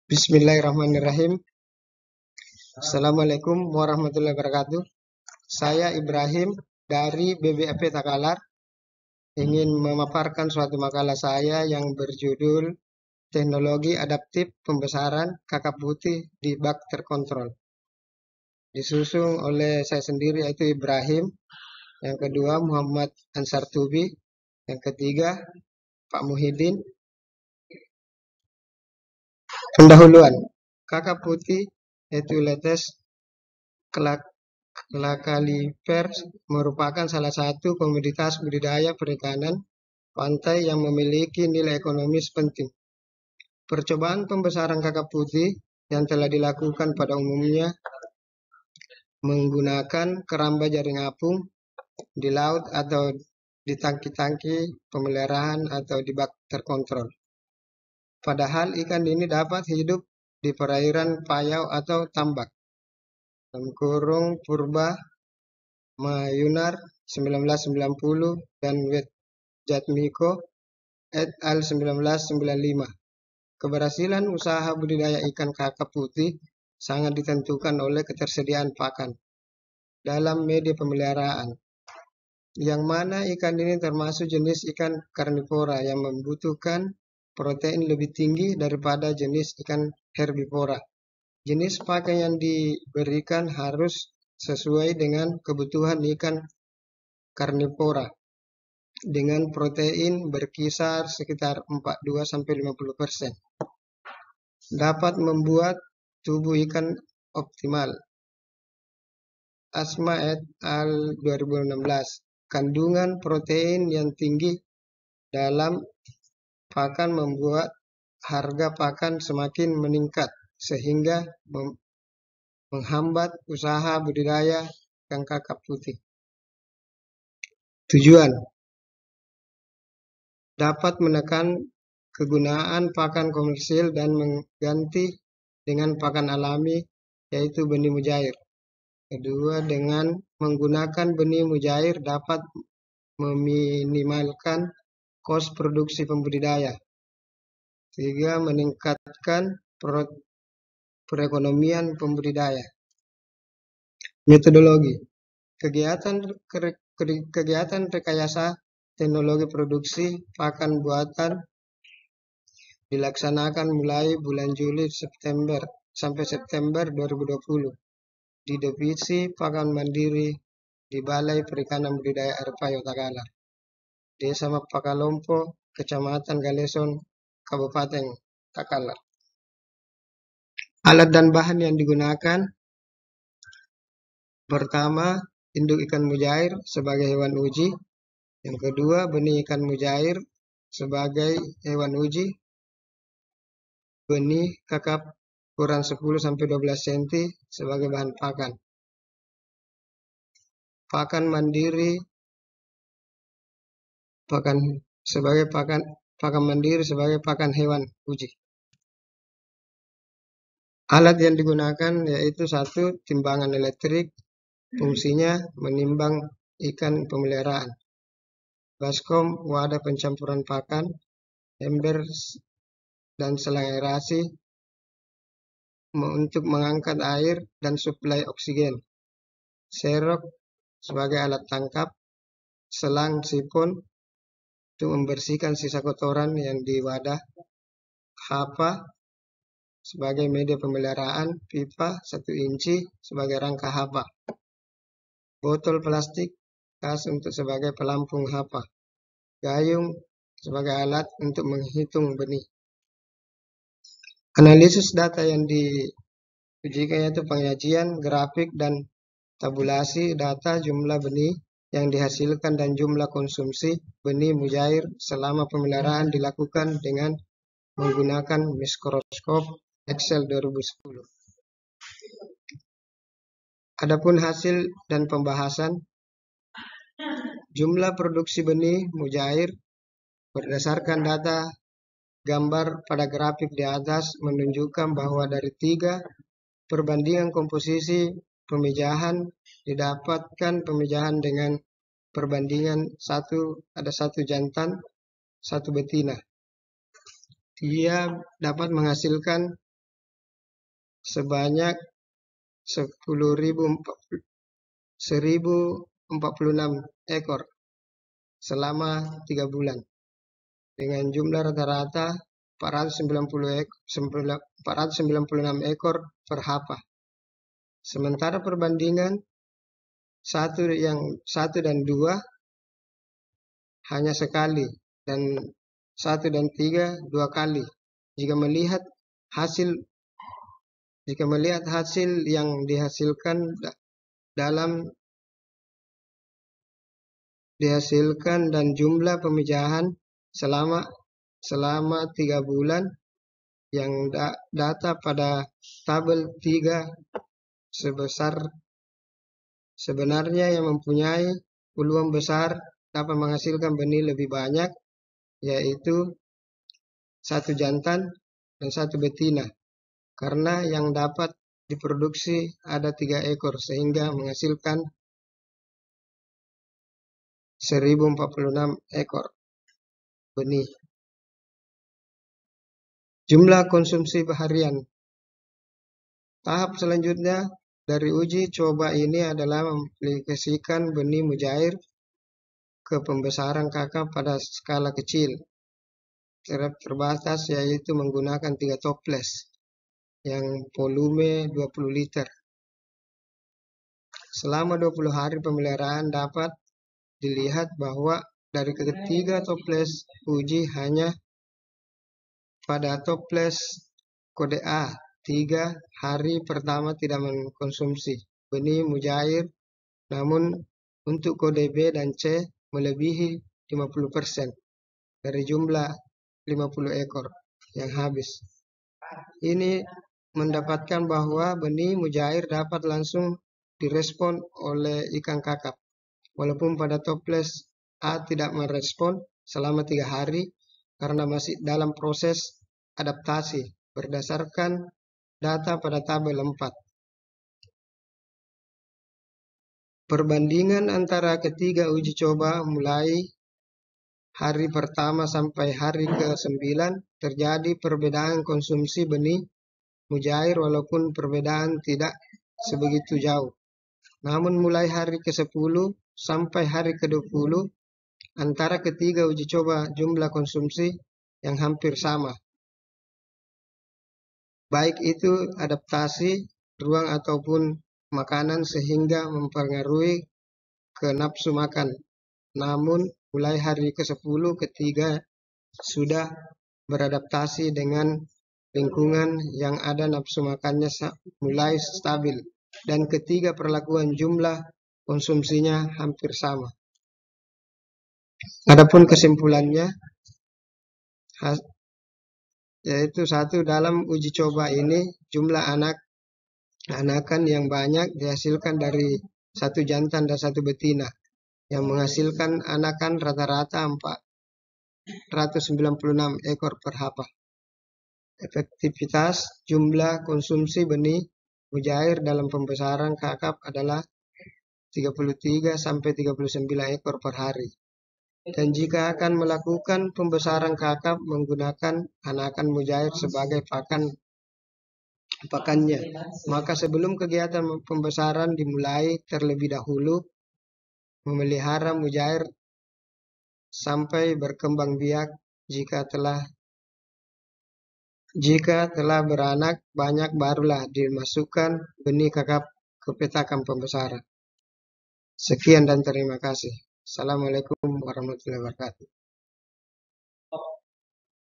Bismillahirrahmanirrahim. Assalamualaikum warahmatullahi wabarakatuh. Saya Ibrahim dari BBAP Takalar ingin memaparkan suatu makalah saya yang berjudul Teknologi Adaptif Pembesaran Kakap Putih di Bak Terkontrol. Disusun oleh saya sendiri yaitu Ibrahim, yang kedua Muhammad Ansar Tubi, yang ketiga Pak Muhyiddin. Pendahuluan. Kakap putih Etuletes Lacalifer merupakan salah satu komoditas budidaya perikanan pantai yang memiliki nilai ekonomis penting. Percobaan pembesaran kakap putih yang telah dilakukan pada umumnya menggunakan keramba jaring apung di laut atau di tangki-tangki pemeliharaan atau di bak terkontrol. Padahal ikan ini dapat hidup di perairan payau atau tambak. Purba Mayunar 1990 dan Wetjatmiko et al. 1995. Keberhasilan usaha budidaya ikan kakap putih sangat ditentukan oleh ketersediaan pakan dalam media pemeliharaan, yang mana ikan ini termasuk jenis ikan karnivora yang membutuhkan protein lebih tinggi daripada jenis ikan herbivora. Jenis pakan yang diberikan harus sesuai dengan kebutuhan ikan karnivora dengan protein berkisar sekitar 42-50%. Dapat membuat tubuh ikan optimal. Asma et al. 2016. Kandungan protein yang tinggi dalam pakan membuat harga pakan semakin meningkat sehingga menghambat usaha budidaya ikan kakap putih. Tujuan dapat menekan kegunaan pakan komersil dan mengganti dengan pakan alami yaitu benih mujair. Kedua, dengan menggunakan benih mujair dapat meminimalkan kos produksi pembudidaya. Tiga, meningkatkan perekonomian pembudidaya. Metodologi. Kegiatan rekayasa teknologi produksi pakan buatan dilaksanakan mulai bulan Juli sampai September 2020 di Divisi Pakan Mandiri di Balai Perikanan Budidaya Air Payau Takalar, Desa Mapakalompo, Kecamatan Galeson, Kabupaten Takalar. Alat dan bahan yang digunakan: pertama, induk ikan mujair sebagai hewan uji. Yang kedua, benih ikan mujair sebagai hewan uji. Benih kakap ukuran 10-12 cm sebagai bahan pakan. Pakan mandiri sebagai pakan hewan uji. Alat yang digunakan yaitu 1. Timbangan elektrik, fungsinya menimbang ikan pemeliharaan. Baskom, wadah pencampuran pakan, ember dan selang aerasi untuk mengangkat air dan suplai oksigen. Serok sebagai alat tangkap, selang sifon untuk membersihkan sisa kotoran yang di wadah, hapa sebagai media pemeliharaan, pipa 1 inci sebagai rangka hapa, botol plastik kas untuk sebagai pelampung hapa, gayung sebagai alat untuk menghitung benih. Analisis data yang diujikan yaitu penyajian grafik dan tabulasi data jumlah benih yang dihasilkan dan jumlah konsumsi benih mujair selama pemeliharaan dilakukan dengan menggunakan mikroskop Excel 2010. Adapun hasil dan pembahasan, jumlah produksi benih mujair berdasarkan data gambar pada grafik di atas menunjukkan bahwa dari 3 perbandingan komposisi pemijahan didapatkan pemijahan dengan perbandingan 1 ada 1 jantan 1 betina. Dia dapat menghasilkan sebanyak 10.046 ekor selama 3 bulan dengan jumlah rata-rata 496 ekor per hapa. Sementara perbandingan 1 dan 2 hanya sekali dan 1 dan 3 2 kali. Jika melihat hasil yang dihasilkan dan jumlah pemijahan selama 3 bulan yang data pada tabel 3 sebenarnya yang mempunyai peluang besar dapat menghasilkan benih lebih banyak, yaitu 1 jantan dan 1 betina, karena yang dapat diproduksi ada 3 ekor sehingga menghasilkan 1046 ekor benih. Jumlah konsumsi harian. Tahap selanjutnya dari uji coba ini adalah mengaplikasikan benih mujair ke pembesaran kakap pada skala kecil terbatas, yaitu menggunakan 3 toples yang volume 20 liter. Selama 20 hari pemeliharaan dapat dilihat bahwa dari ketiga toples uji hanya pada toples kode A 3 hari pertama tidak mengkonsumsi benih mujair, namun untuk kode B dan C melebihi 50% dari jumlah 50 ekor yang habis. Ini mendapatkan bahwa benih mujair dapat langsung direspon oleh ikan kakap, walaupun pada toples A tidak merespon selama 3 hari karena masih dalam proses adaptasi berdasarkan data pada tabel 4. Perbandingan antara ketiga uji coba mulai hari pertama sampai hari ke-9 terjadi perbedaan konsumsi benih mujair, walaupun perbedaan tidak sebegitu jauh. Namun mulai hari ke-10 sampai hari ke-20 antara ketiga uji coba jumlah konsumsi yang hampir sama. Baik itu adaptasi ruang ataupun makanan sehingga mempengaruhi ke nafsu makan. Namun mulai hari ke-10 ketiga sudah beradaptasi dengan lingkungan yang ada, nafsu makannya mulai stabil, dan ketiga perlakuan jumlah konsumsinya hampir sama. Adapun kesimpulannya yaitu 1. Dalam uji coba ini jumlah anakan yang banyak dihasilkan dari 1 jantan dan 1 betina yang menghasilkan anakan rata-rata 496 ekor per hapa. Efektivitas jumlah konsumsi benih mujair dalam pembesaran kakap adalah 33-39 ekor per hari. Dan jika akan melakukan pembesaran kakap menggunakan anakan mujair sebagai pakannya, maka sebelum kegiatan pembesaran dimulai terlebih dahulu memelihara mujair sampai berkembang biak. Jika telah beranak banyak barulah dimasukkan benih kakap ke petakan pembesaran. Sekian dan terima kasih. Assalamualaikum warahmatullahi wabarakatuh.